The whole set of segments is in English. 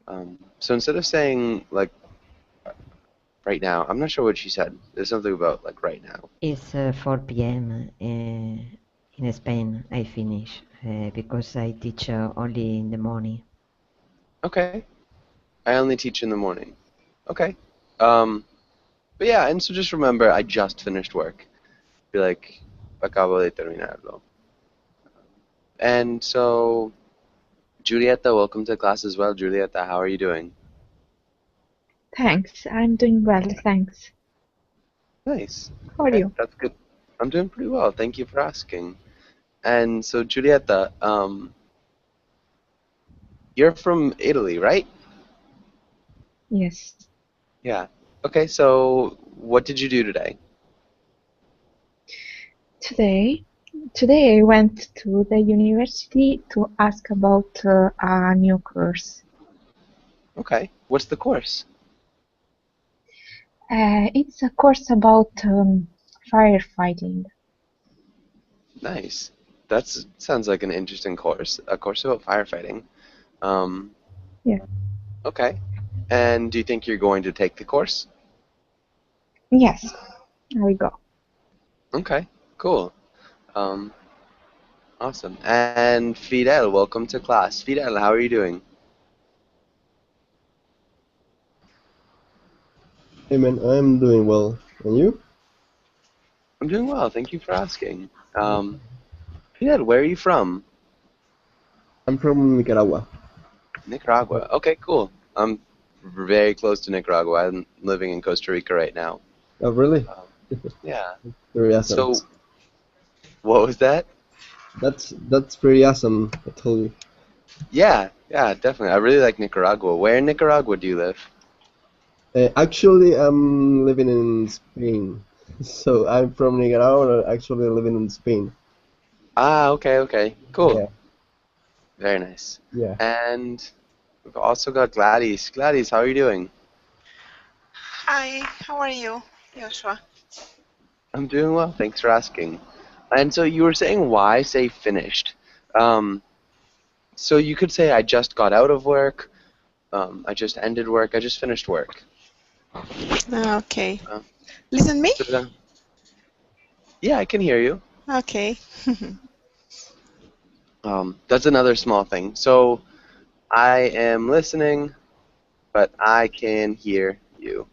So instead of saying like right now, I'm not sure what she said. There's something about like right now. It's 4 p.m. In Spain. I finish because I teach only in the morning. Okay. I only teach in the morning. Okay. Um, but yeah, and so just remember, I just finished work. Be like, acabo de terminarlo. And so, Julieta, welcome to class as well. Julieta, how are you doing? Thanks. I'm doing well, thanks. Nice. How are Okay, you? that's good. I'm doing pretty well. Thank you for asking. And so, Julieta, you're from Italy, right? Yes. Yeah. Okay, so what did you do today? Today, today I went to the university to ask about a new course. Okay. What's the course? It's a course about firefighting. Nice. That's sounds like an interesting course. A course about firefighting. Um, Yeah. okay. And do you think you're going to take the course? Yes, I will go. Okay, cool. Um, awesome. And Fidel, welcome to class. Fidel, how are you doing? Hey man, I'm doing well. And you? I'm doing well. Thank you for asking. Fidel, where are you from? I'm from Nicaragua. Nicaragua. Okay, cool. I'm very close to Nicaragua. I'm living in Costa Rica right now. Oh, really? Um, yeah. Very awesome. So, what was that? That's pretty awesome. I told you. Yeah, yeah, definitely. I really like Nicaragua. Where in Nicaragua do you live? Actually, I'm living in Spain. So I'm from Nicaragua, actually living in Spain. Ah, okay, okay. Cool. Yeah, Very nice. yeah. And we've also got Gladys. Gladys, how are you doing? Hi, how are you, Joshua? I'm doing well. Thanks for asking. And so you were saying why say finished. Um, so you could say I just got out of work. I just ended work. I just finished work. Okay. Uh, Listen me? so yeah, I can hear you. Okay. That's another small thing. So I am listening, but I can hear you.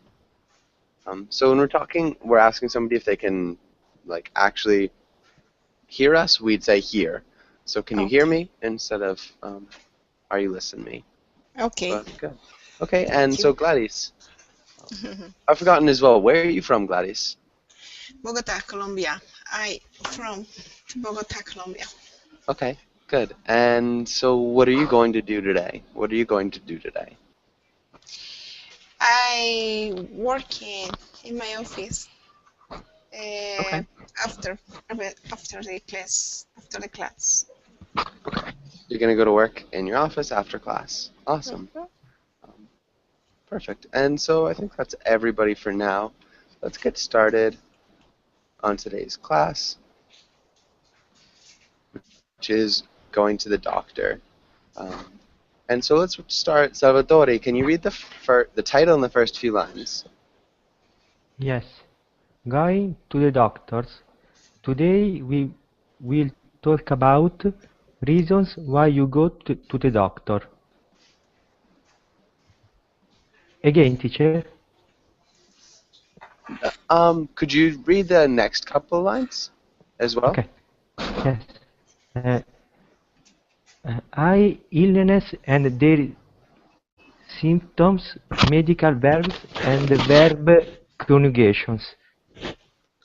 So when we're talking, we're asking somebody if they can, like, actually hear us. We'd say hear. So can you hear Okay. me instead of are you listening to me? Okay. But good. Okay, and Thank so you. Gladys, I've forgotten as well. Where are you from, Gladys? Bogota, Colombia. I from Bogota, Colombia. Okay, good. And so what are you going to do today? What are you going to do today? I working in my office uh, Okay, after after the class after the class. okay. You're gonna go to work in your office after class. Awesome. Mhm. Um, Perfect. And so I think that's everybody for now. Let's get started on today's class, which is going to the doctor. Um, and so let's start. Salvatore, can you read the title and the first few lines? Yes, going to the doctors. Today we will talk about reasons why you go to the doctor. Again, teacher. Could you read the next couple lines as well? Okay. Yes. Uh, eye illness and their symptoms, medical verbs and verb conjugations.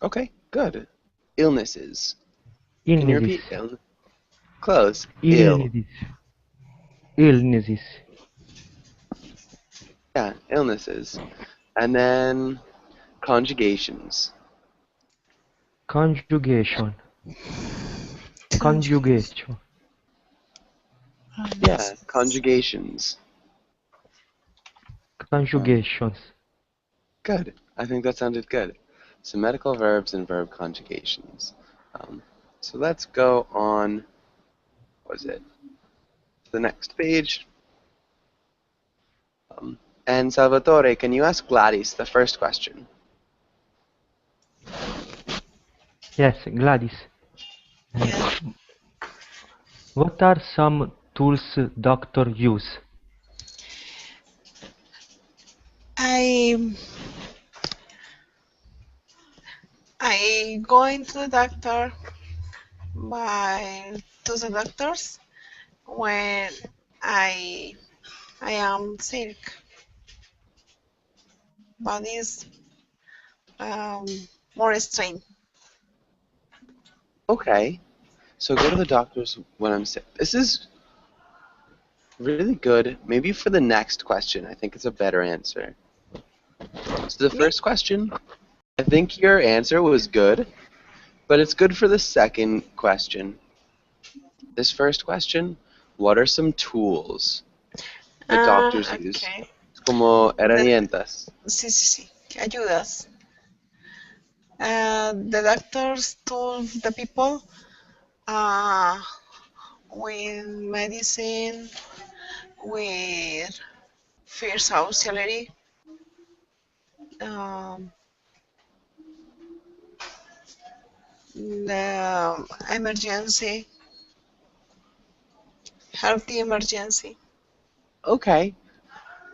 Okay, good. Illnesses. Can you Illnesses. repeat ill? Close. Ill. Illnesses. Illnesses. Yeah, illnesses. And then conjugations. Conjugation. Conjugations. Conjugation. Yeah, Illnesses. conjugations. Um, Conjugations. Good. I think that sounded good. So medical verbs and verb conjugations. Um, so let's go on, what was it? The next page. And Salvatore, can you ask Gladys the first question? Yes, Gladys. Yeah. What are some tools doctor use? I going to the doctor to the doctors when I I am sick. Body is um, more strained. Okay. So go to the doctors when I'm sick. This is really good. Maybe for the next question, I think it's a better answer. So the Me? first question, I think your answer was good, but it's good for the second question. This first question, what are some tools that doctors use? Okay. Como The, herramientas. sí, sí, sí. Ayudas. The doctors told the people uh, with medicine, with first auxiliary, um, the emergency, healthy emergency. Okay.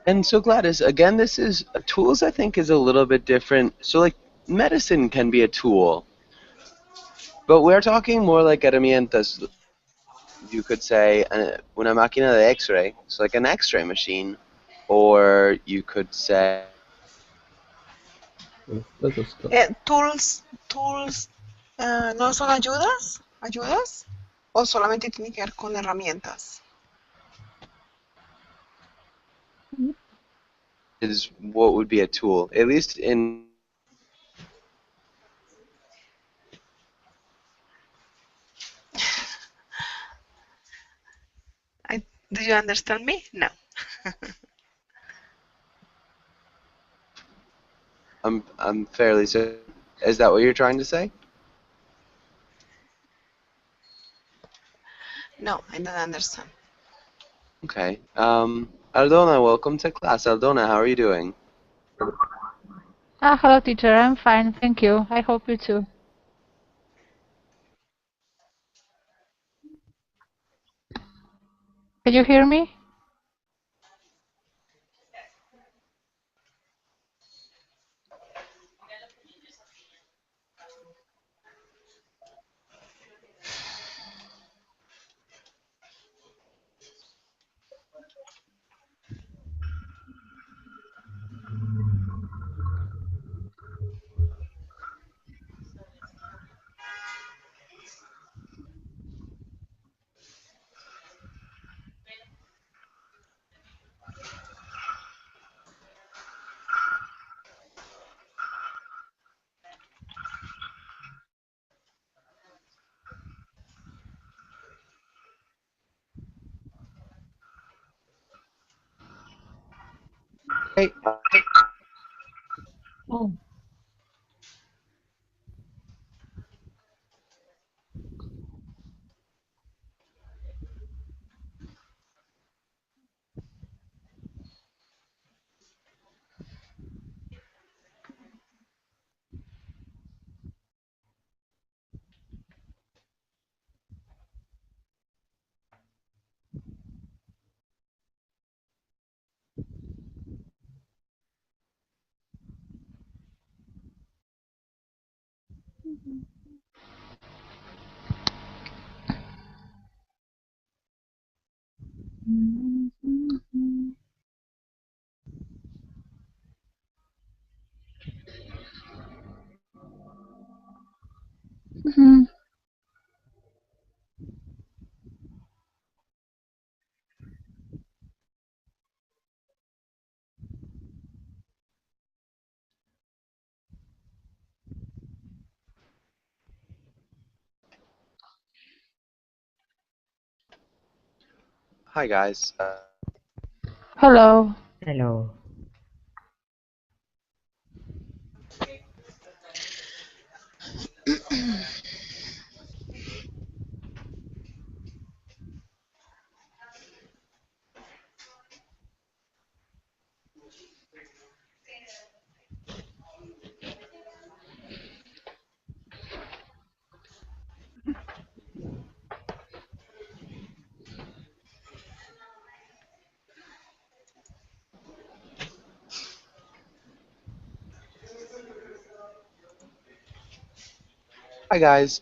And so Gladys, again, this is tools. I think is a little bit different. So like medicine can be a tool, but we're talking more like herramientas. You could say una máquina de X-ray, so like an X-ray machine, or you could say Stethoscope. Tools, ¿no son ayudas? ¿Ayudas? ¿O solamente tiene que ver con herramientas? is what would be a tool, at least in. Do you understand me? No. I'm fairly certain. Is that what you're trying to say? No, I don't understand. Okay. Aldona, welcome to class. Aldona, how are you doing? Hello, teacher. I'm fine, thank you. I hope you too. Can you hear me? Hey. Oh. Mhm. Hi guys. Hello. Hello. Hi guys.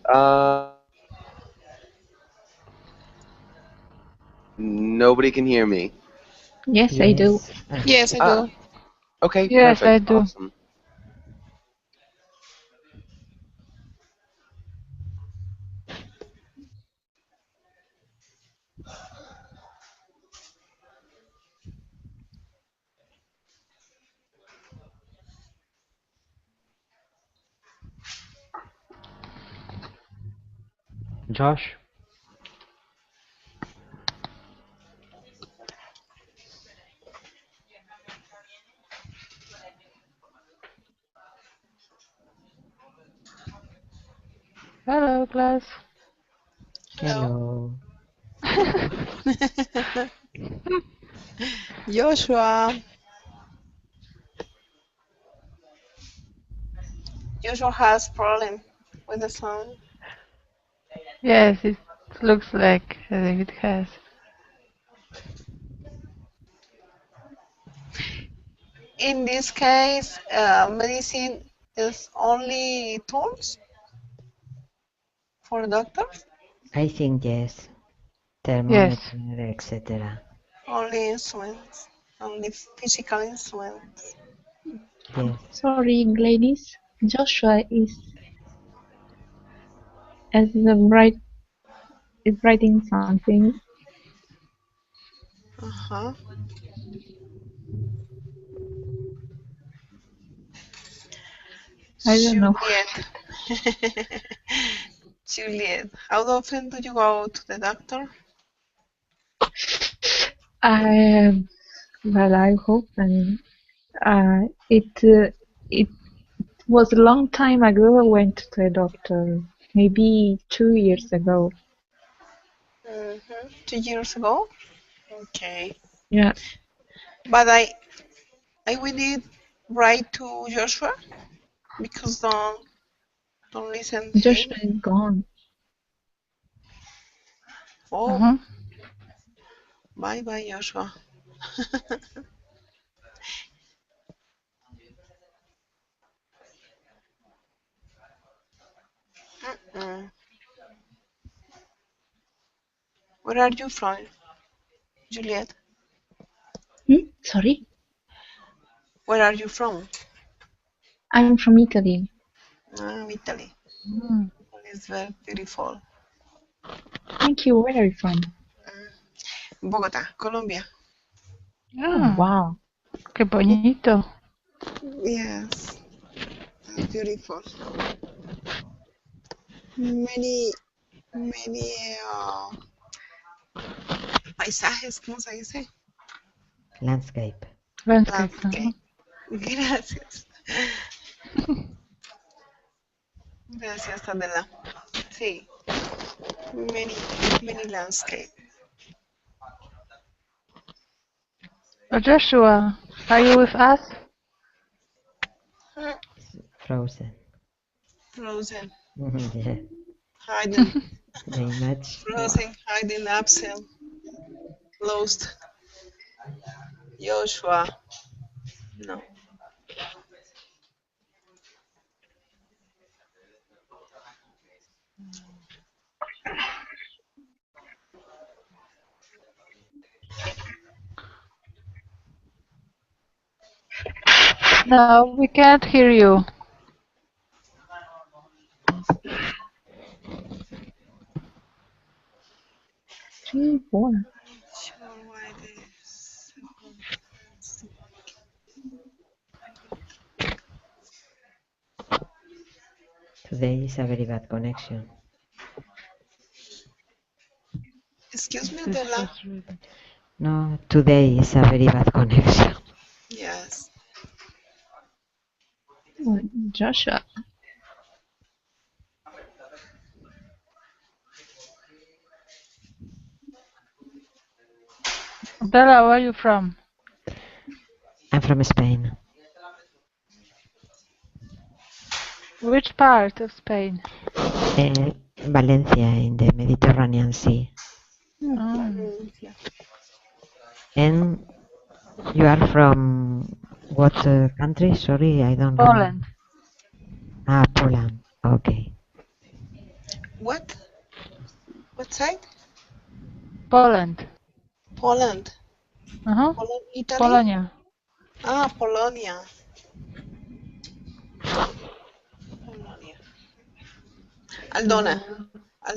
Nobody can hear me. Yes, I do. Yes. Yes, I Ah, do. okay, Yes, I perfect, do. awesome. Josh, Hello, class. Hello. Hello. Joshua. Joshua has problem with the sound. Yes, it looks like as if it has. In this case, medicine is only tools for doctors, I think yes. Yes. Thermometer, etc. only instruments, only physical instruments. Yes. Sorry, ladies. Joshua is writing something. Uh-huh. I don't know. Juliet. Juliet, how often do you go to the doctor? I hope, and it was a long time ago. I went to the doctor, maybe 2 years ago. 2 years ago? Okay. Yeah, But I will need write to Joshua because don't listen to him. Joshua is gone. Oh, Uh-huh. bye bye Joshua. Mm. Where are you from, Juliet? Sorry, Where are you from? I'm from Italy. Italy. Mm. It's very beautiful. Thank you. Where are you from? Bogotá, Colombia. Oh, Ah, wow. qué bonito. Yes, beautiful. Many paisajes, ¿cómo se dice? Landscape. Landscape. Landscape. Gracias. Gracias, Adela. Sí, many landscape. Joshua, are you with us? Frozen. Frozen, Yeah. hiding, The image. frozen, hiding, absent, lost. Joshua, no. No, we can't hear you. Three, four. Sure, why this? Today is a very bad connection. Excuse me, This Adela. was really... No, today is a very bad connection. Yes. Oh, Joshua. Bella, where are you from? I'm from Spain. Which part of Spain? Valencia, in the Mediterranean Sea. Oh. And you are from what country? Sorry, I don't remember. Poland. Ah, Poland. Okay. What? What side? Poland. Poland. Uh-huh. Italy? Polonia. Ah, Polonia. Polonia. Aldona.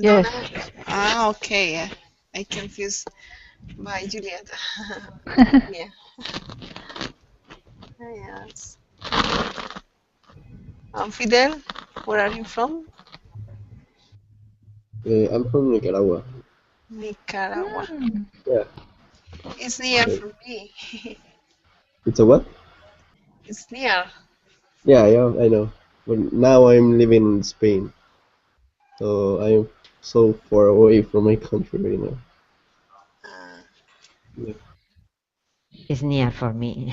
Yes. Aldona. Ah, okay. I confused by Juliet. Yeah. Yes. Fidel, where are you from? I'm from Nicaragua. Nicaragua. Mm. Yeah. It's near Okay. from me. It's a what? It's near. Yeah, I know. But now I'm living in Spain, so I'm so far away from my country right now. Uh, Yeah. It's near for me.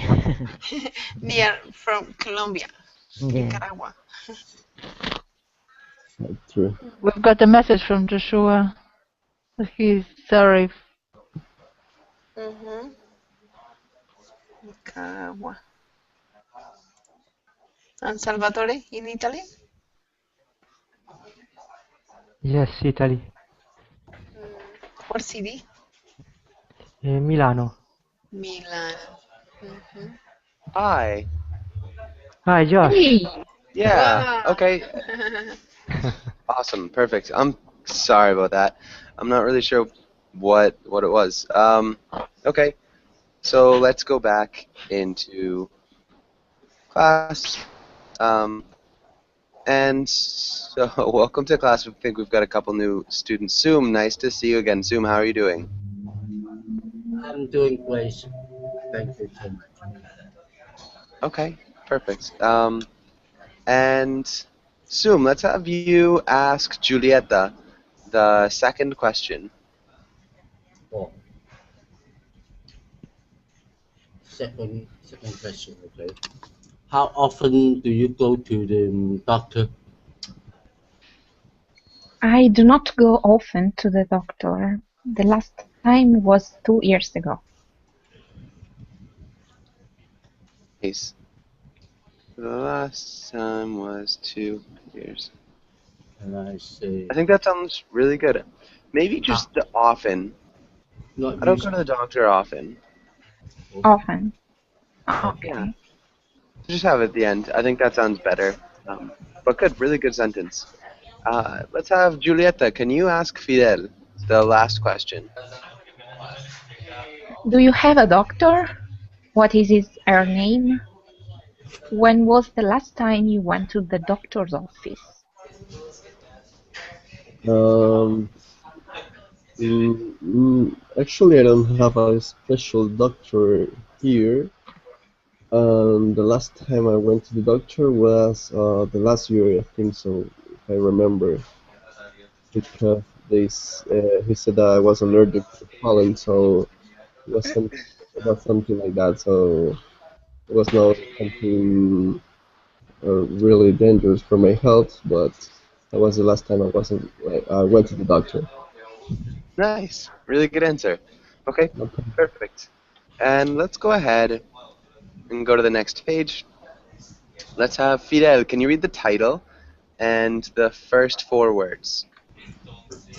near from Colombia, Yeah. Nicaragua. That's true. We've got a message from Joshua. He's sorry. Mm-hmm. Nicaragua. And Salvatore in Italy? Yes, Italy. What city? Milano. Milan. Mm-hmm. Hi. Hi, Josh. Hey, Yeah. Wow. Okay. Awesome. Perfect. I'm sorry about that. I'm not really sure what it was. Okay. So let's go back into class. And so welcome to class. I think we've got a couple new students. Soom, nice to see you again. Soom, how are you doing? I'm doing great. Thank you so much. Okay. Perfect. And Soom, let's have you ask Julieta the second question. Oh, second question, okay. How often do you go to the doctor? I do not go often to the doctor. The last time was 2 years ago. Nice. The last time was 2 years. And I say, I think that sounds really good. Maybe just often. not I don't go usually. to the doctor often. Often. Yeah. Okay. Just have it at the end. I think that sounds better. But good, really good sentence. Let's have Julieta. Can you ask Fidel the last question? Do you have a doctor? What is her name? When was the last time you went to the doctor's office? Um, Actually, I don't have a special doctor here. The last time I went to the doctor was the last year, I think so, if I remember, because he said that I was allergic to pollen, so it was something like that. So it was not something really dangerous for my health, but that was the last time I went to the doctor. Nice. Really good answer. Okay, Okay. perfect. And let's go ahead and go to the next page. Let's have Fidel. Can you read the title and the first 4 words?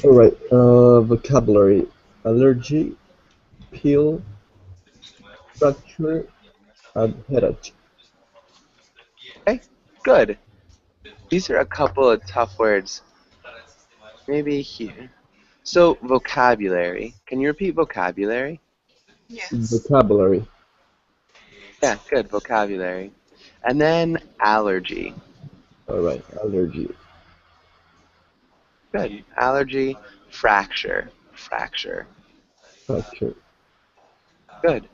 All right. Vocabulary: allergy, peel, fracture, and headache. Okay, good. These are a couple of tough words. Maybe here. So, vocabulary. Can you repeat vocabulary? Yes. Vocabulary. Yeah, good, vocabulary. And then allergy. All right. Allergy, Good. Allergy, fracture. Fracture. fracture, Good.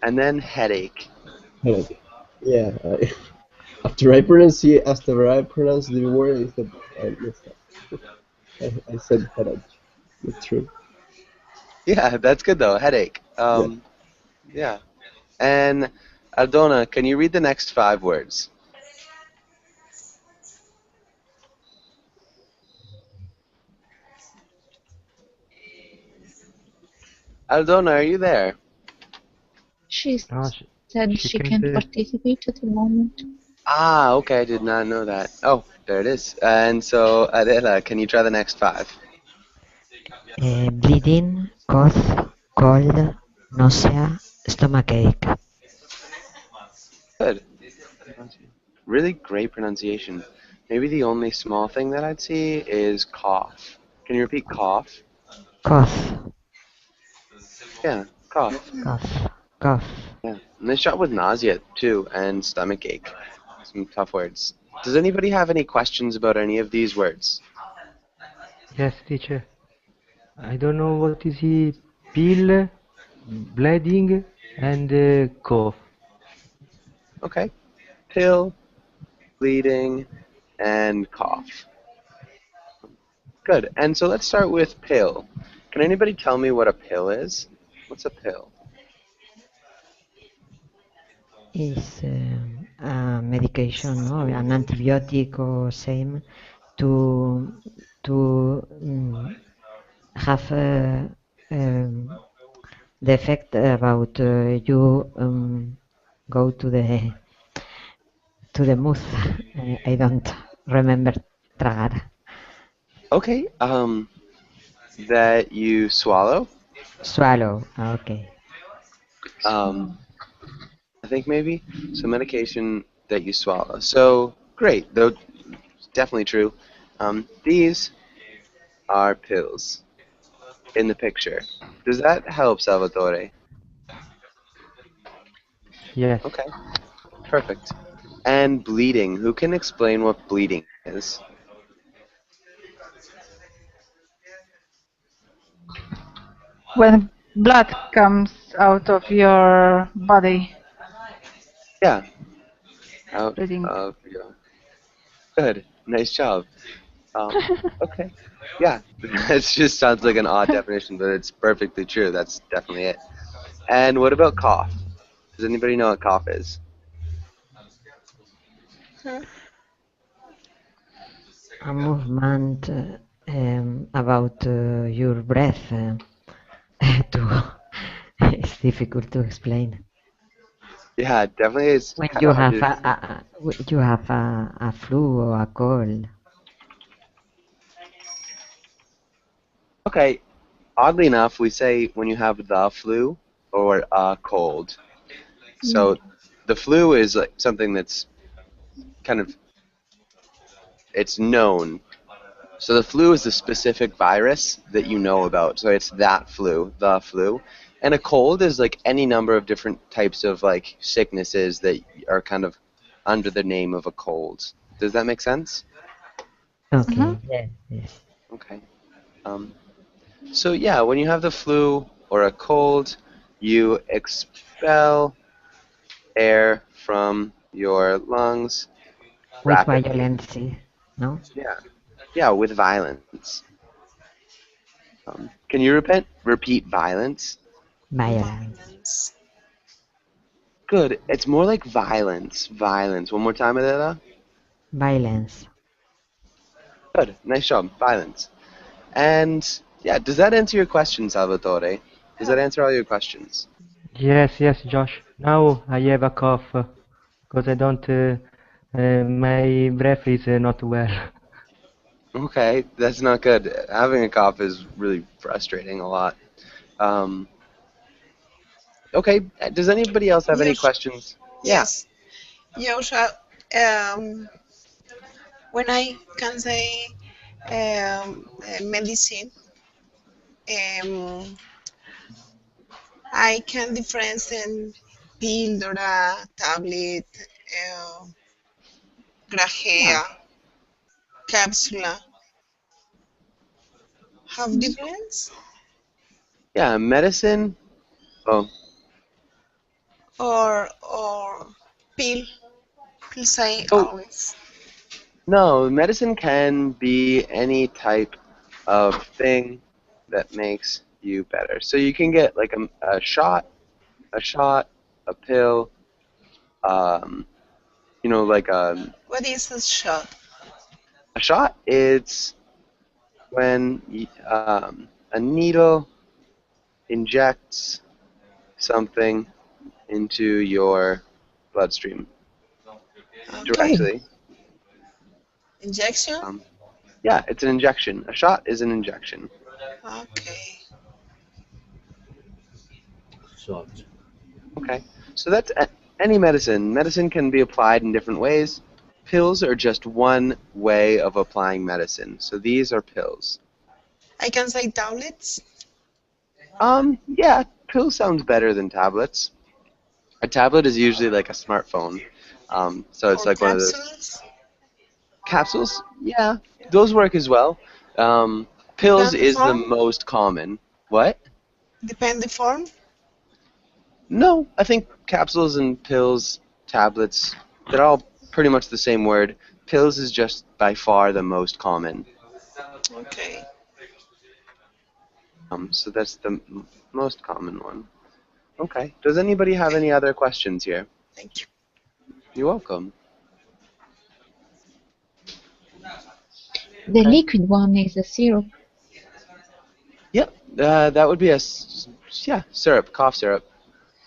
And then headache. headache. Yeah. After I pronounced the word, I said I messed up. I said headache. That's true. Yeah, that's good though. Headache. Yeah. Yeah. And Aldona, can you read the next 5 words? Aldona, are you there? She No, said she she can't. can't participate at the moment. Ah, okay, I did not know that. Oh, There it is. And so, Adela, can you try the next 5? Bleeding, cough, cold, nausea, stomachache. Good. Really great pronunciation. Maybe the only small thing that I'd see is cough. Can you repeat cough? Cough, Yeah, cough. cough, cough. Yeah. Nice job with nausea, too, and stomach ache. Some tough words. Does anybody have any questions about any of these words? Yes, teacher. I don't know what is he. Pill, bleeding, and cough. Okay. Pill, bleeding, and cough. Good. And so let's start with pill. Can anybody tell me what a pill is? What's a pill? Is a medication or an antibiotic or same to have the effect about you go to the mouth. I don't remember tragar. Okay. That you swallow. Swallow. Okay. I think maybe so. Medication that you swallow. So great. Though definitely true. These are pills in the picture. Does that help, Salvatore? Yes. Okay. Perfect. And bleeding. Who can explain what bleeding is? When blood comes out of your body. Yeah. Out Bleeding. of your. Good. Nice job. Okay. Yeah. It just sounds like an odd definition, but it's perfectly true. That's definitely it. And what about cough? Does anybody know what cough is? A movement about your breath. To it's difficult to explain. Yeah, it definitely is. When Kind you of hard have to. you have a flu or a cold. Okay. Oddly enough, we say when you have the flu or a cold. So the flu is like something that's kind of it's known. So the flu is the specific virus that you know about. So it's that flu, the flu. And a cold is like any number of different types of like sicknesses that are kind of under the name of a cold. Does that make sense? Okay. Yes. Yes. Okay. So yeah, when you have the flu or a cold, you expel air from your lungs With rapidly. violence, no? Yeah. Yeah, with violence. Can you repeat violence? Violence. Violence. Good. It's more like violence. Violence. One more time, Adela. Violence. Good. Nice job. Violence. And yeah, does that answer your question, Salvatore? Does that answer all your questions? Yes, yes, Josh. Now I have a cough because I don't. My breath is not well. Okay, that's not good. Having a cough is really frustrating a lot. Um, okay, does anybody else have any Yes. questions? Yeah. Yes. Joshua, when I can say medicine, I can difference in píldora, tablet, Yeah. grajea, cápsula. Have difference Yeah, medicine. Oh, or pill? Pill say so always. no, medicine can be any type of thing that makes you better. So you can get like a shot, a pill, um, like What is a shot? a shot. It's when a needle injects something into your bloodstream Okay. directly. Injection? Yeah, it's an injection. A shot is an injection. Okay. Shot. Okay, so that's any medicine. Medicine can be applied in different ways. Pills are just one way of applying medicine. So these are pills. I can say tablets. Yeah, pill sounds better than tablets. A tablet is usually like a smartphone. So it's Or like one of those capsules. capsules. Yeah, those work as well. Pills Depend the is the form. most common. What? Depend the form. No, I think capsules and pills, tablets, they're all pretty much the same word. Pills is just by far the most common. Okay. So that's the most common one. Okay. Does anybody have any other questions here? Thank you. You're welcome. The liquid one is a syrup. Yep. That would be yeah, syrup, cough syrup.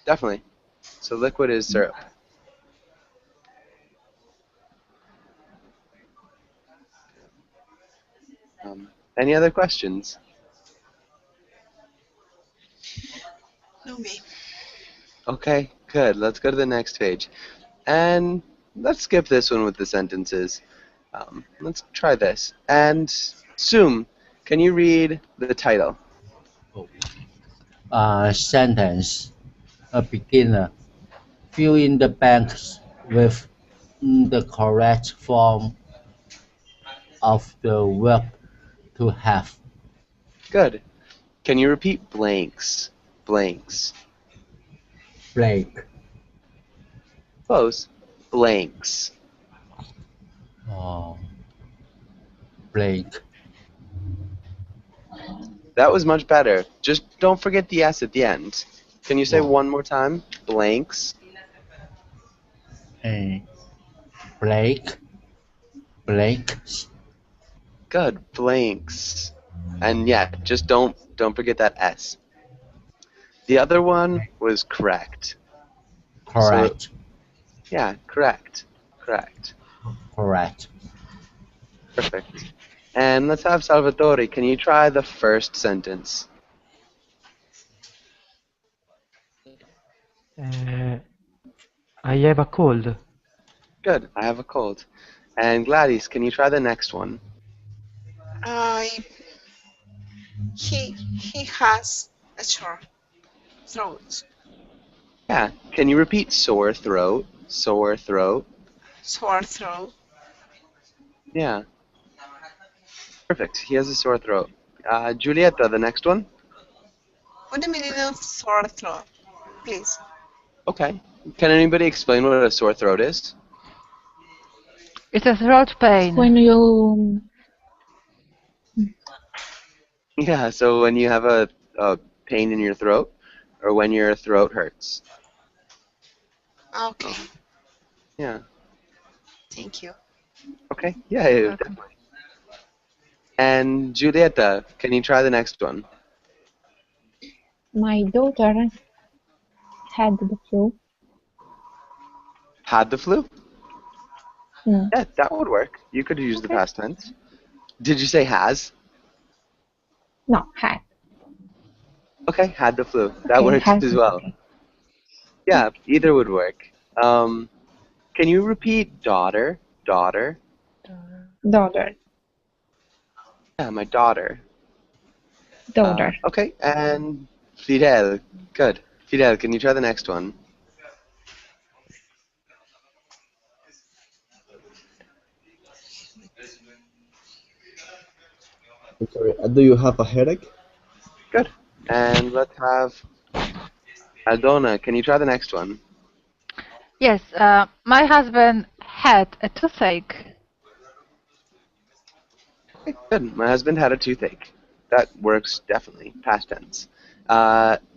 Definitely. So liquid is syrup. Any other questions? No me. Okay, good. Let's go to the next page. And let's skip this one with the sentences. Let's try this. And Sum, can you read the title? Sentence. A beginner. Fill in the blanks with the correct form of the verb to have. Good. Can you repeat blanks? Blanks. Blank. Close. Blanks. Blank. That was much better. Just don't forget the S at the end. Can you say one more time? Blanks. Blank. Blanks. Good. Blanks. And yeah, just don't forget that S. The other one was correct. Correct. So, yeah, correct. Correct. Correct. Perfect. And let's have Salvatore. Can you try the first sentence? I have a cold. Good. I have a cold. And Gladys, can you try the next one? He has a sore throat. Yeah. Can you repeat sore throat? Sore throat. Sore throat. Yeah. Perfect. He has a sore throat. Giulietta, the next one? What the meaning of sore throat, please? Okay. Can anybody explain what a sore throat is? It's a throat pain. When you Yeah, so when you have a pain in your throat, or when your throat hurts. Okay. Yeah. Thank you. Okay. Yeah, definitely. And Giulietta, can you try the next one? my daughter had the flu. Had the flu? Mm. Yeah, that would work. You could use the past tense. Did you say has? No, had. Okay, had the flu. That Okay, works has as it, well. okay. Yeah, either would work. Can you repeat daughter? Daughter? Daughter. Yeah, my daughter. Daughter. Okay, and Fidel. Good. Fidel, can you try the next one? I'm sorry, do you have a headache? Good. And let's have Aldona. Can you try the next one? Yes, my husband had a toothache. Okay, good. My husband had a toothache. That works definitely. Past tense.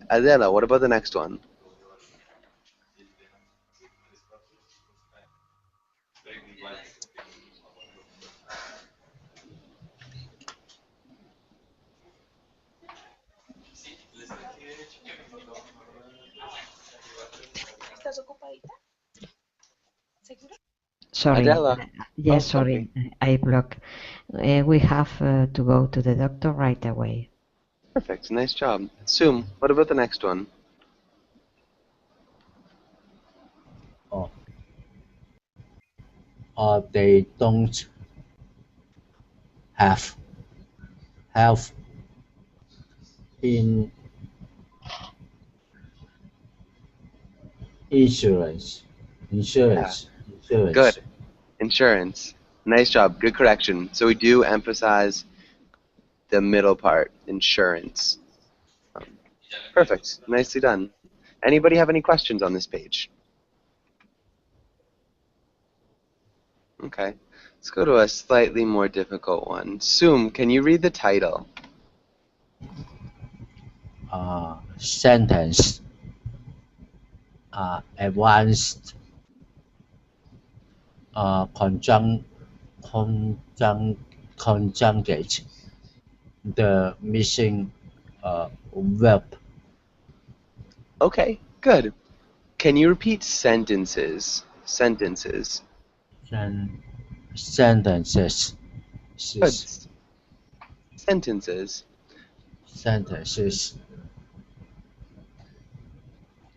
Adela, what about the next one? Sorry. Adela. Yes, Oh, sorry. I block. We have to go to the doctor right away. Perfect. Nice job. Sum, what about the next one? They don't have health in insurance. Yeah. Good. Insurance. Nice job. Good correction. So we do emphasize the middle part, insurance. Perfect. Nicely done. Anybody have any questions on this page? Okay. Let's go to a slightly more difficult one. Sum, can you read the title? Sentence. Advanced conjugate the missing verb. Okay, good. Can you repeat sentences? Sentences. Sentences. Good. Sentences. Sentences.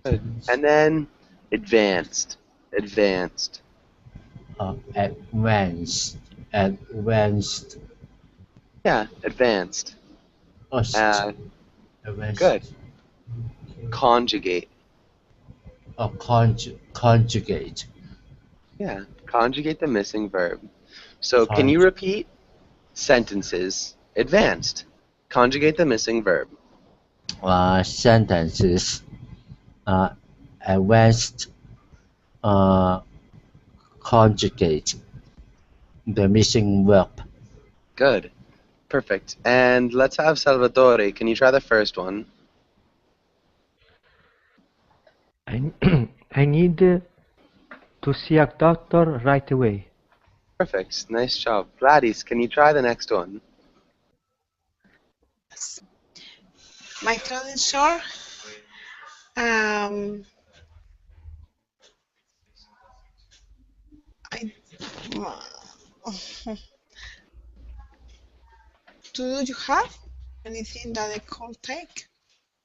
Good. And then advanced. Advanced. Advanced. Advanced. Yeah, advanced. Advanced. Good. Conjugate. Conjugate. Yeah, conjugate the missing verb. So can you repeat sentences? Advanced. Conjugate the missing verb. Sentences. Advanced. Conjugate the missing verb. Good. Perfect. And let's have Salvatore. Can you try the first one? I need to see a doctor right away. Perfect. Nice job. Gladys, can you try the next one? My throat is sore. Do you have anything that I could take?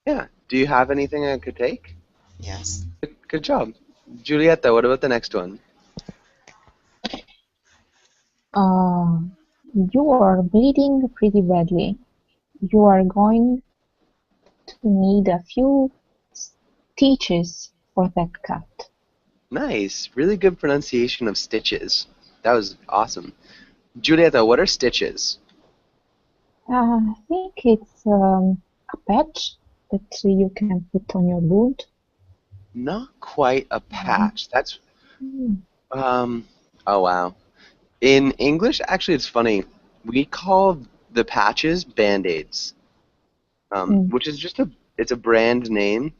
Yeah. Do you have anything I could take? Yes. Good job. Giulietta, what about the next one? You are bleeding pretty badly. You are going to need a few stitches for that cut. Nice. Really good pronunciation of stitches. That was awesome. Giulietta, what are stitches? I think it's a patch that you can put on your wound. Not quite a patch. That's Mm. oh wow. In English, actually it's funny. We call the patches Band-Aids. Which is just it's a brand name,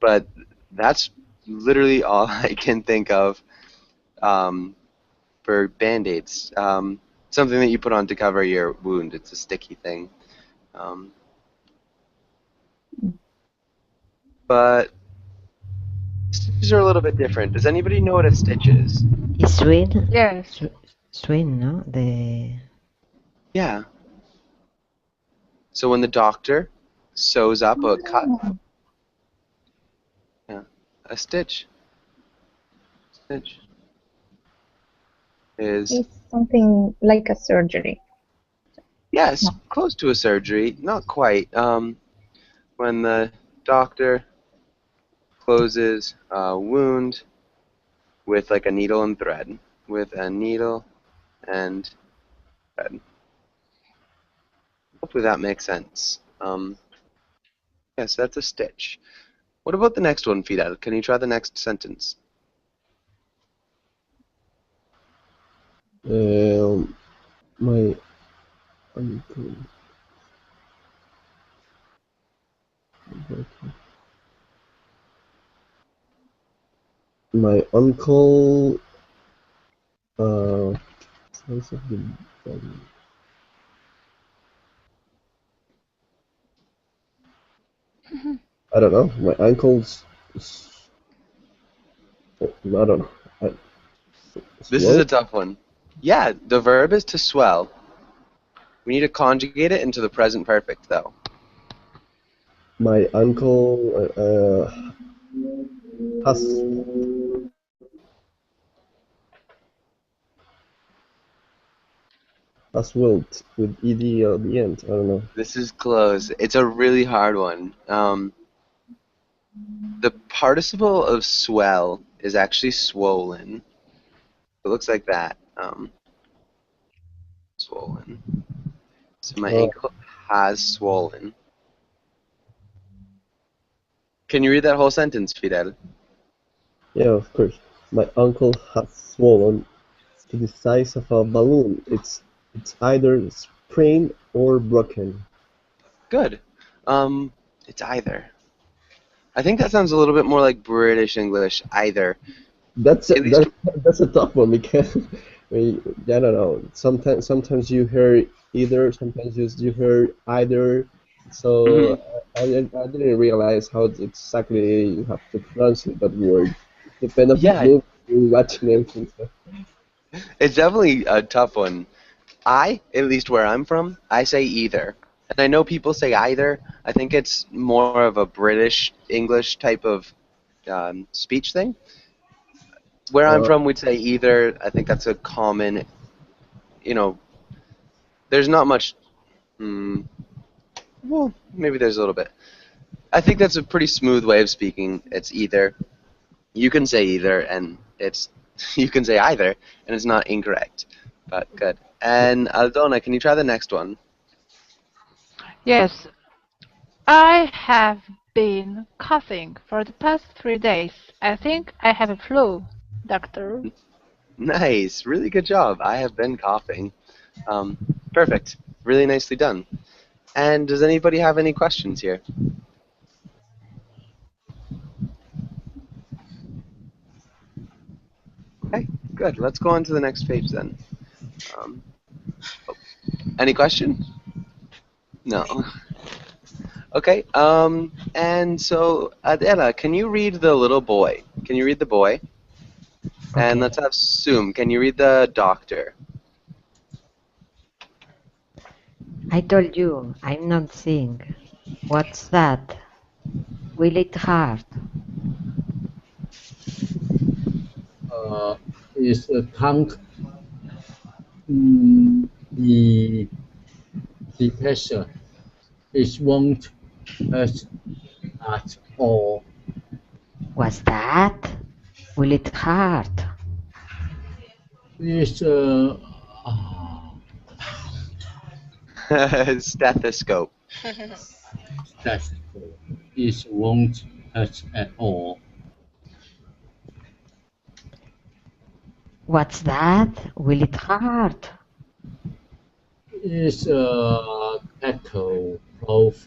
but that's literally all I can think of for Band-Aids. Something that you put on to cover your wound. It's a sticky thing. But stitches are a little bit different. Does anybody know what a stitch is? It's swing? Yes. Swing, no? Yeah. So when the doctor sews up a cut, yeah, a stitch. Stitch is It's something like a surgery. yes, No. close to a surgery, not quite. When the doctor closes a wound with like a needle and thread, with a needle and thread. Hopefully that makes sense. Yes, that's a stitch. What about the next one, Fidel? Can you try the next sentence? My uncle. My uncle. Size of the body. I don't know. My uncle's. I don't know. This is a tough one. Yeah, the verb is to swell. We need to conjugate it into the present perfect, though. My uncle has swelled with ed at the end. I don't know. This is close. It's a really hard one. The participle of swell is actually swollen. It looks like that. Swollen. So my ankle has swollen. Can you read that whole sentence, Fidel? Yeah, of course. My uncle has swollen to the size of a balloon. It's either sprained or broken. Good. It's either. I think that sounds a little bit more like British English, either. That's a tough one because I don't know. Sometimes you hear either, sometimes you hear either. So I didn't realize how exactly you have to pronounce that word. Depending on the movie you're watching everything. So. It's definitely a tough one. At least where I'm from, I say either. And I know people say either. I think it's more of a British English type of speech thing. Where I'm from, we'd say either. I think that's a common, there's not much, well, maybe there's a little bit. I think that's a pretty smooth way of speaking. It's either. You can say either, and you can say either, and it's not incorrect. But good. And Aldona, can you try the next one? Yes. I have been coughing for the past 3 days. I think I have a flu, doctor. Nice. Really good job. I have been coughing. Perfect. Really nicely done. And does anybody have any questions here? Okay, good. Let's go on to the next page then. Any question? No. Okay. And so Adela, can you read the little boy? Can you read the boy? Okay. And let's have Sum. Can you read the doctor? I told you, I'm not seeing. What's that? Will it hurt? Is a tongue the pressure? It won't hurt at all. What's that? Will it hurt? It's stethoscope. Stethoscope. It won't hurt at all. What's that? Will it hurt? It's metal proof.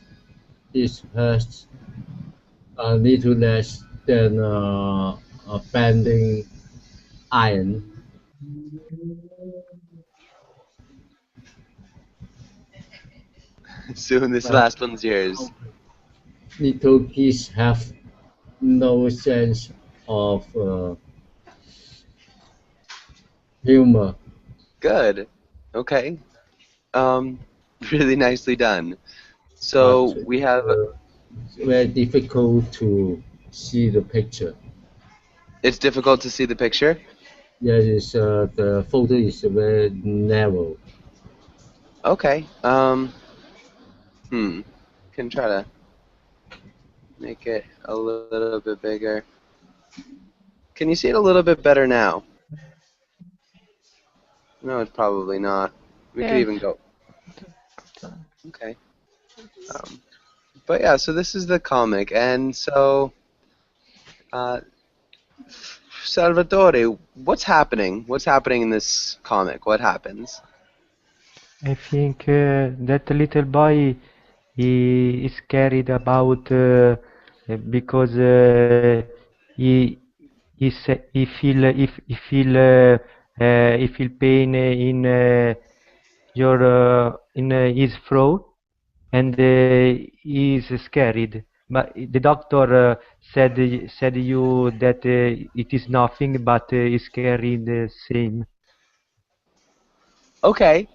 It hurts a little less than a bending iron. Soon, this last one's yours. Little kids have no sense of humor. Good. Okay. Really nicely done. So we have. It's very difficult to see the picture. It's difficult to see the picture? Yes, the photo is very narrow. Okay. Can try to make it a little bit bigger. Can you see it a little bit better now? No, it's probably not. We could even go. Okay. But yeah, so this is the comic, and so Salvatore, what's happening? What's happening in this comic? What happens? I think that little boy he is carried about because he feel pain in in his throat, and he is scared But the doctor said you that it is nothing, but is carrying the same. Okay,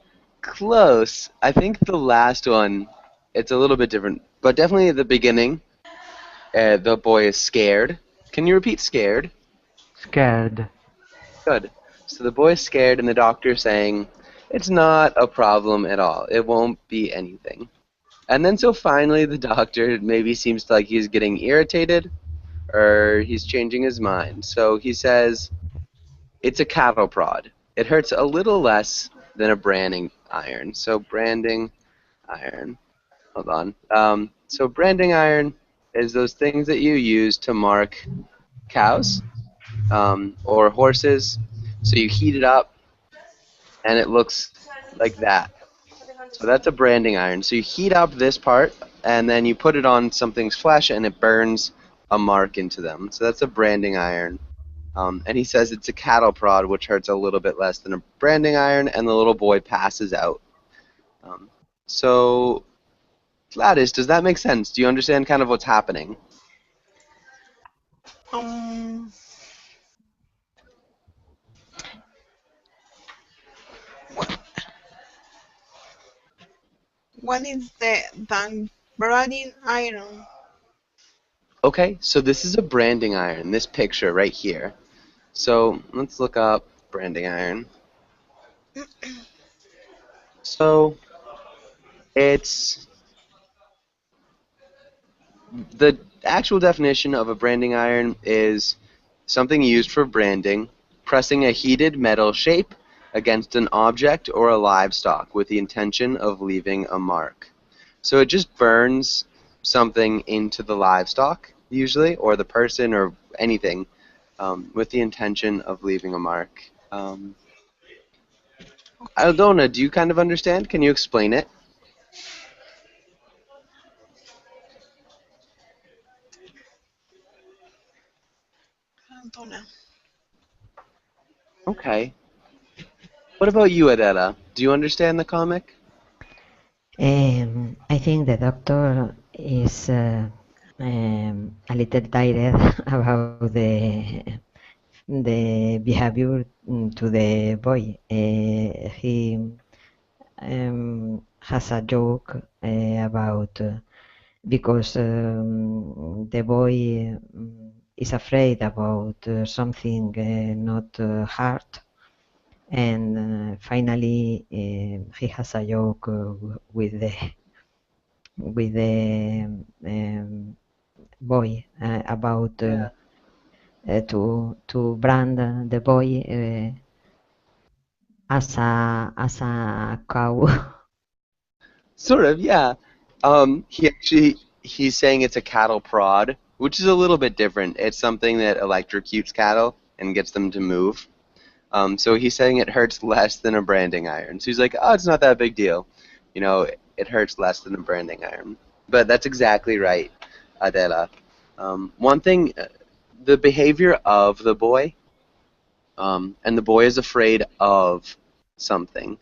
close. I think the last one, it's a little bit different, but definitely at the beginning, the boy is scared. Can you repeat scared? Scared. Good. So the boy is scared, and the doctor is saying, it's not a problem at all. It won't be anything. And then so finally the doctor maybe seems like he's getting irritated, or he's changing his mind. So he says, it's a cattle prod. It hurts a little less than a branding iron. So branding iron. Hold on. So branding iron is those things that you use to mark cows or horses. So you heat it up, and it looks like that. So that's a branding iron. So you heat up this part, and then you put it on something's flesh, and it burns a mark into them. So that's a branding iron. And he says it's a cattle prod, which hurts a little bit less than a branding iron, and the little boy passes out. So, Gladys, does that make sense? Do you understand kind of what's happening? Um, what, what is the branding iron? Okay, so this is a branding iron, this picture right here. So let's look up branding iron. So it's the actual definition of a branding iron is something used for branding, pressing a heated metal shape against an object or a livestock with the intention of leaving a mark. So it just burns something into the livestock, usually, or the person or anything, with the intention of leaving a mark. Aldona, do you kind of understand? Can you explain it? Antona. Okay. What about you, Adela? Do you understand the comic? I think the doctor is a little tired about the behavior to the boy. He has a joke about because the boy is afraid about something not hard, and finally he has a joke with the boy about to brand the boy as a cow. Sort of, yeah. He's saying it's a cattle prod, which is a little bit different. It's something that electrocutes cattle and gets them to move. So he's saying it hurts less than a branding iron. So he's like, oh, it's not that big deal. You know, it hurts less than a branding iron. But that's exactly right, Adela. One thing, the behavior of the boy, and the boy is afraid of something.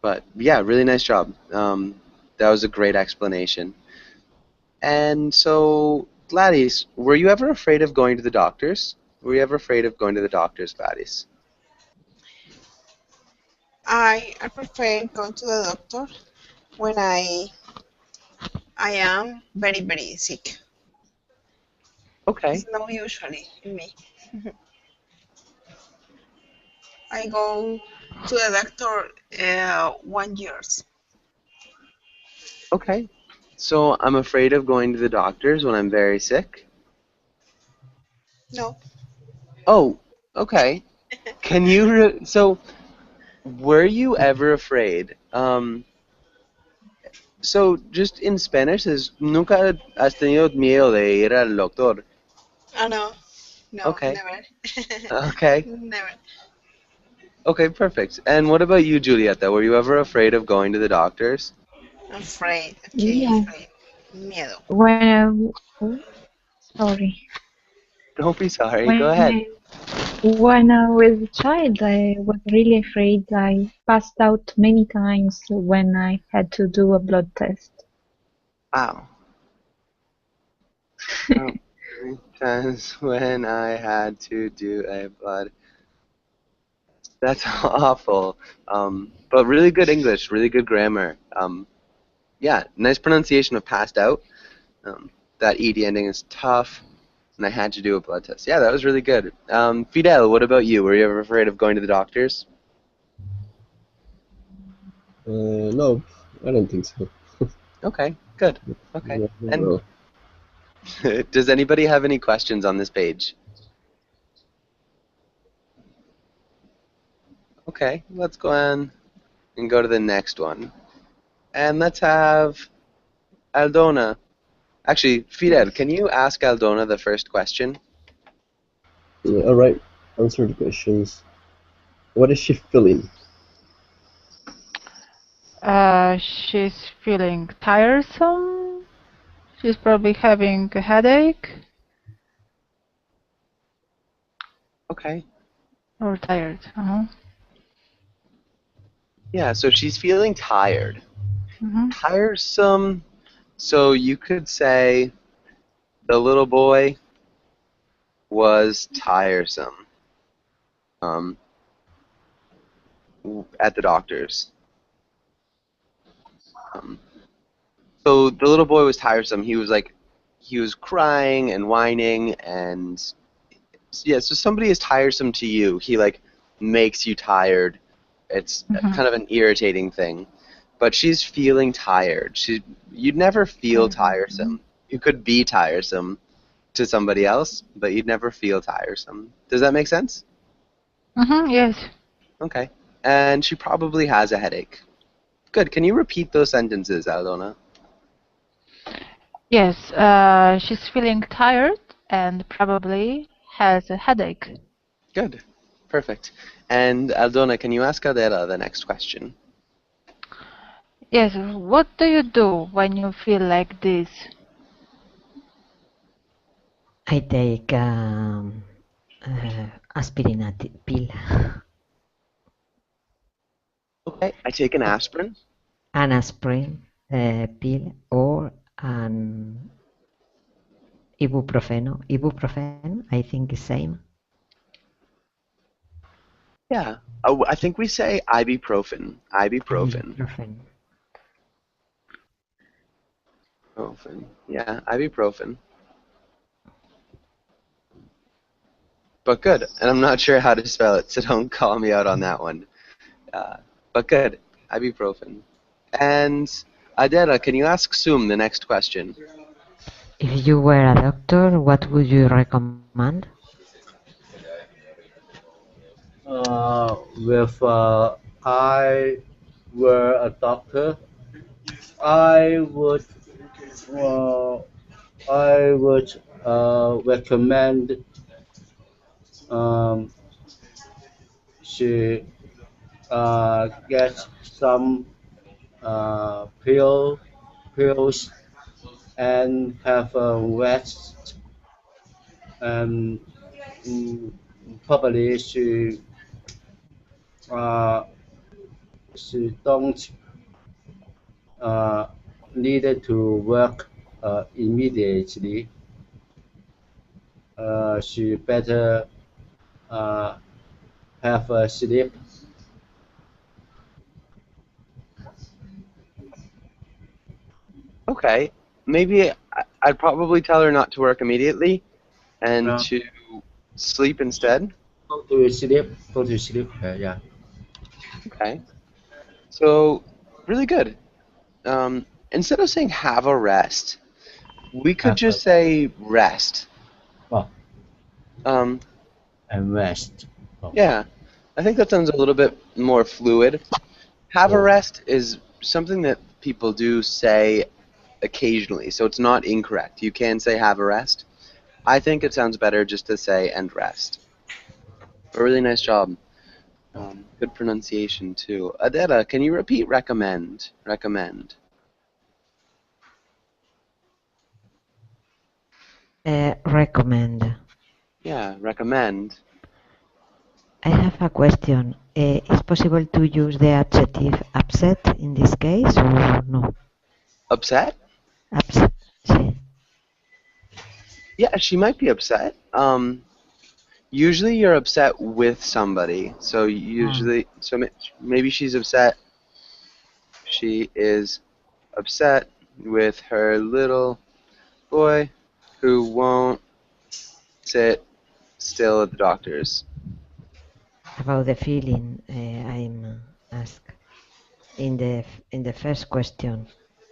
But yeah, really nice job. That was a great explanation. And so, Gladys, were you ever afraid of going to the doctors? Were you ever afraid of going to the doctors, Gladys? I prefer going to the doctor when I am very, very sick. Okay. It's not usually in me. I go to the doctor 1 year. Okay. So I'm afraid of going to the doctors when I'm very sick? No. Oh, okay. Can you, so were you ever afraid? So just in Spanish is, ¿nunca has tenido miedo de ir al doctor? Oh, no. No, Okay. never. Okay. Never. Okay, perfect. And what about you, Julieta? Were you ever afraid of going to the doctors? Afraid. Okay, Yeah. afraid. Miedo. Sorry. Don't be sorry. Go ahead. When I was a child, I was really afraid. I passed out many times when I had to do a blood test. Wow. Oh, 3 times when I had to do a blood. That's awful. But really good English, really good grammar. Yeah, nice pronunciation of passed out. That ED ending is tough, and I had to do a blood test. Yeah, that was really good. Fidel, what about you? Were you ever afraid of going to the doctors? No, I don't think so. Okay, good. Okay. Yeah, And well, does anybody have any questions on this page? Okay, let's go on and go to the next one. And let's have Aldona. Actually, Fidel, can you ask Aldona the first question? all right, answer the questions. What is she feeling? She's feeling tiresome. She's probably having a headache Okay. or tired. Yeah, so she's feeling tired. Mhm. Tiresome. So you could say the little boy was tiresome at the doctor's. So the little boy was tiresome. He was crying and whining, and yeah. So somebody is tiresome to you. He makes you tired. It's kind of an irritating thing. But she's feeling tired. You'd never feel tiresome. You could be tiresome to somebody else, but you'd never feel tiresome. Does that make sense? Yes. Okay. And she probably has a headache. Good. Can you repeat those sentences, Aldona? Yes. She's feeling tired and probably has a headache. Good. Perfect. And Aldona, can you ask Adela the next question? Yes. What do you do when you feel like this? I take aspirin pill. Okay. I take an aspirin. An aspirin pill or an ibuprofen. I think the same. Yeah. Oh, I think we say ibuprofen. Ibuprofen. Yeah, ibuprofen. But good. And I'm not sure how to spell it, so don't call me out on that one. But good. Ibuprofen. And Adela, can you ask Sum the next question? If you were a doctor, what would you recommend? If I were a doctor, I would recommend she get some pills and have a rest, and probably she don't need to work immediately. She better have a sleep. Okay. Maybe I'd probably tell her not to work immediately and to sleep instead. Go to sleep. Go to sleep. Yeah. Okay. So, really good. Instead of saying have a rest, we could just say rest. Oh. And rest. Oh. Yeah. I think that sounds a little bit more fluid. Have a rest is something that people do say occasionally, so it's not incorrect. You can say have a rest. I think it sounds better just to say and rest. A really nice job. Good pronunciation too. Adela, can you repeat recommend? Recommend. Recommend. Yeah, recommend. I have a question. Is possible to use the adjective upset in this case or no? Upset? Upset. Sí. Yeah, she might be upset. Usually you're upset with somebody. So usually, maybe she's upset. She is upset with her little boy who won't sit still at the doctor's. About the feeling, I'm asked in the first question.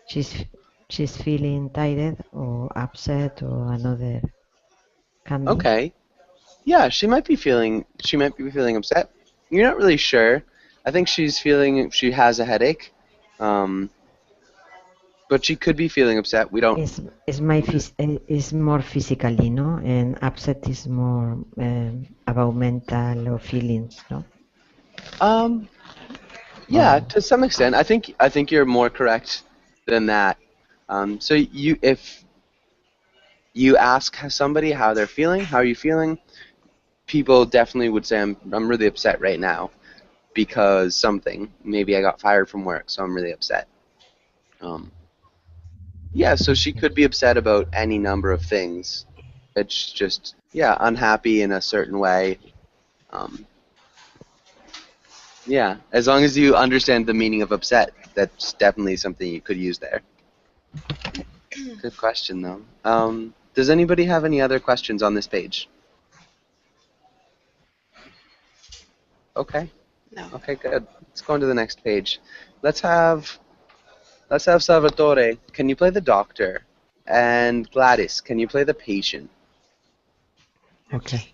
She's feeling tired or upset or another can be. Okay. Yeah, she might be feeling upset. You're not really sure. I think she has a headache. But she could be feeling upset. We don't. Is more physically, no, and upset is more about mental or feelings, no. Yeah, to some extent. I think you're more correct than that. So if you ask somebody how they're feeling, how are you feeling? People definitely would say I'm really upset right now because something. Maybe I got fired from work, so I'm really upset. Yeah, so she could be upset about any number of things. It's just, yeah, unhappy in a certain way. Yeah, as long as you understand the meaning of upset, that's definitely something you could use there. Good question, though. Does anybody have any other questions on this page? Okay. No. Okay, good. Let's go on to the next page. Let's have Salvatore. Can you play the doctor? And Gladys, can you play the patient? Okay.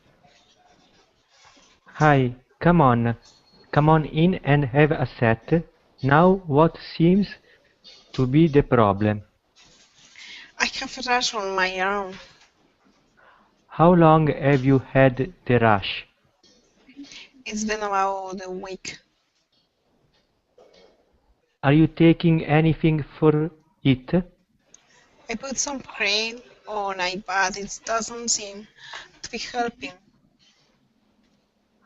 Hi, come on in and have a set. Now what seems to be the problem? I have a rash on my arm. How long have you had the rash? It's been about a week. Are you taking anything for it? I put some cream on it, but it doesn't seem to be helping.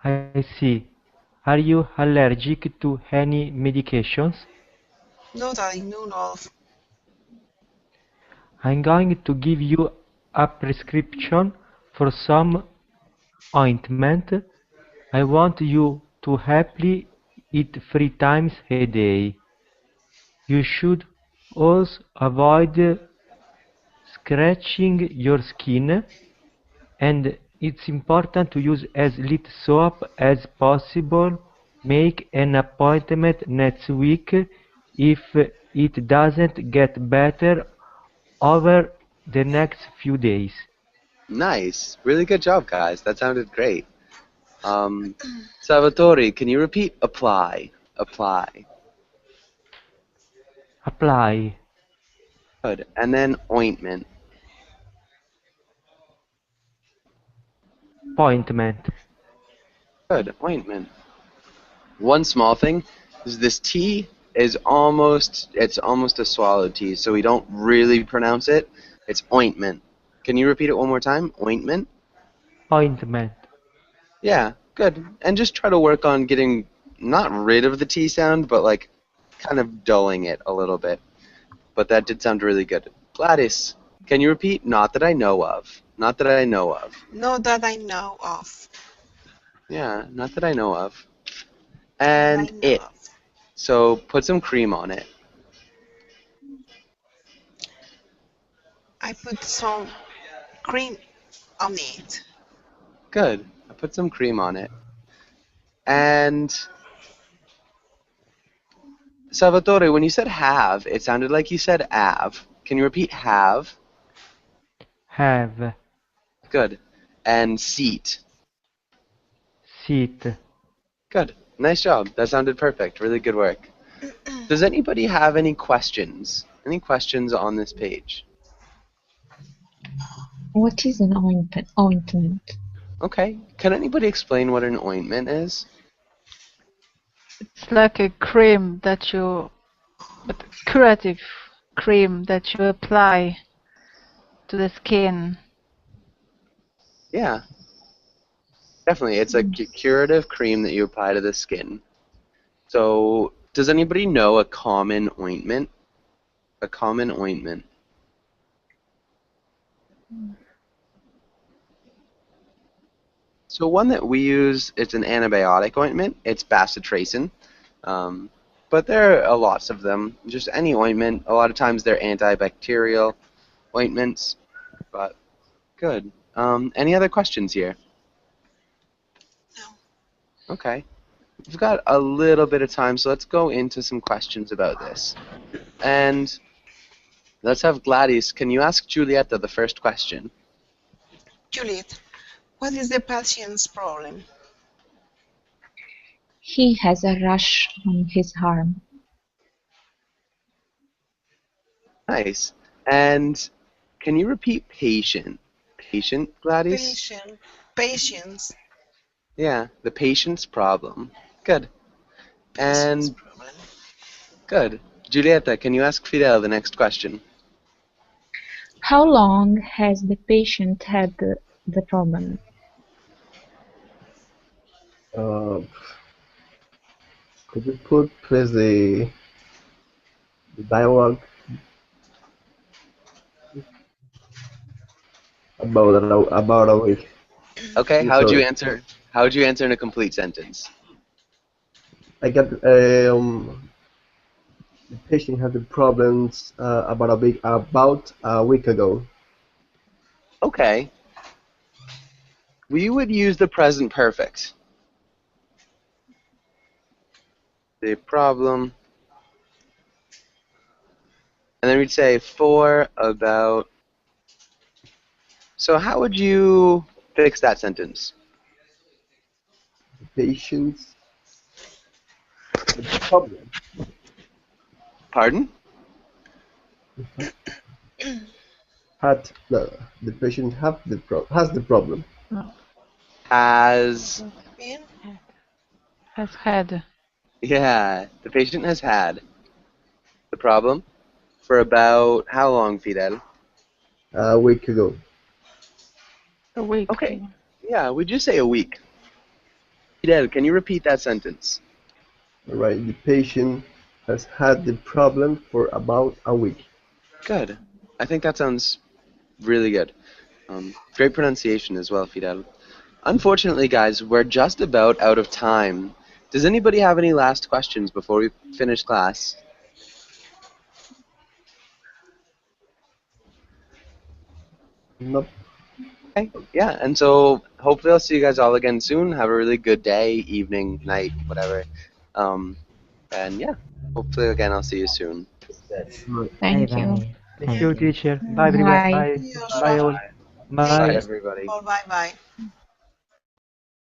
I see. Are you allergic to any medications? Not that I know of. I'm going to give you a prescription for some ointment. I want you to happily eat 3 times a day. You should also avoid scratching your skin, and it's important to use as little soap as possible. Make an appointment next week if it doesn't get better over the next few days. Nice. Really good job, guys. That sounded great. Salvatore, can you repeat apply? Apply. Apply. Good. And then ointment. Appointment. Good. Ointment. One small thing is this T is almost a swallowed T, so we don't really pronounce it. It's ointment. Can you repeat it one more time? Ointment? Ointment. Yeah, good. And just try to work on getting not rid of the T sound, but like kind of dulling it a little bit. But that did sound really good. Gladys, can you repeat? Not that I know of. Not that I know of. Not that I know of. Yeah, not that I know of. And I know it. of. So put some cream on it. I put some cream on it. Good. I put some cream on it. And Salvatore, when you said have, it sounded like you said av. Can you repeat have? Have. Good. And seat. Seat. Good. Nice job. That sounded perfect. Really good work. Does anybody have any questions? Any questions on this page? What is an ointment? Okay. Can anybody explain what an ointment is? It's like a cream but curative cream that you apply to the skin. Yeah. Definitely. It's a curative cream that you apply to the skin. So, does anybody know a common ointment? A common ointment. So one that we use, it's an antibiotic ointment. It's bacitracin. But there are lots of them. Just any ointment. A lot of times they're antibacterial ointments. But good. Any other questions here? No. Okay. We've got a little bit of time, so let's go into some questions about this. And let's have Gladys. Can you ask Julieta the first question? Juliet, what is the patient's problem? He has a rash on his arm. Nice. And can you repeat patient? Patient, Gladys? Patience. Yeah, the patient's problem. Good. And Patient's problem. good. Julieta, can you ask Fidel the next question? How long has the patient had the problem? Could you put please the dialogue about a week? Okay, I'm how would you sorry. answer? How would you answer in a complete sentence? I got the patient had the problems about a week ago. Okay. We would use the present perfect. The problem. And then we'd say for about. So how would you fix that sentence? The patient's had the problem. Pardon? The patient has the problem. Has. Bien. Has had. Yeah, the patient has had the problem for about how long, Fidel? A week ago. A week. Okay. Yeah, we just say a week. Fidel, can you repeat that sentence? All right. The patient has had the problem for about a week. Good. I think that sounds really good. Great pronunciation as well, Fidel. Unfortunately, guys, we're just about out of time. Does anybody have any last questions before we finish class? Nope. Okay. Yeah, and so hopefully I'll see you guys all again soon. Have a really good day, evening, night, whatever. And yeah, hopefully again I'll see you soon. Thank bye you. bye. Thank you, teacher. Bye, everyone. Bye. Bye. Adios. Bye, all. Bye. Bye, Bye. everybody. Bye. Bye.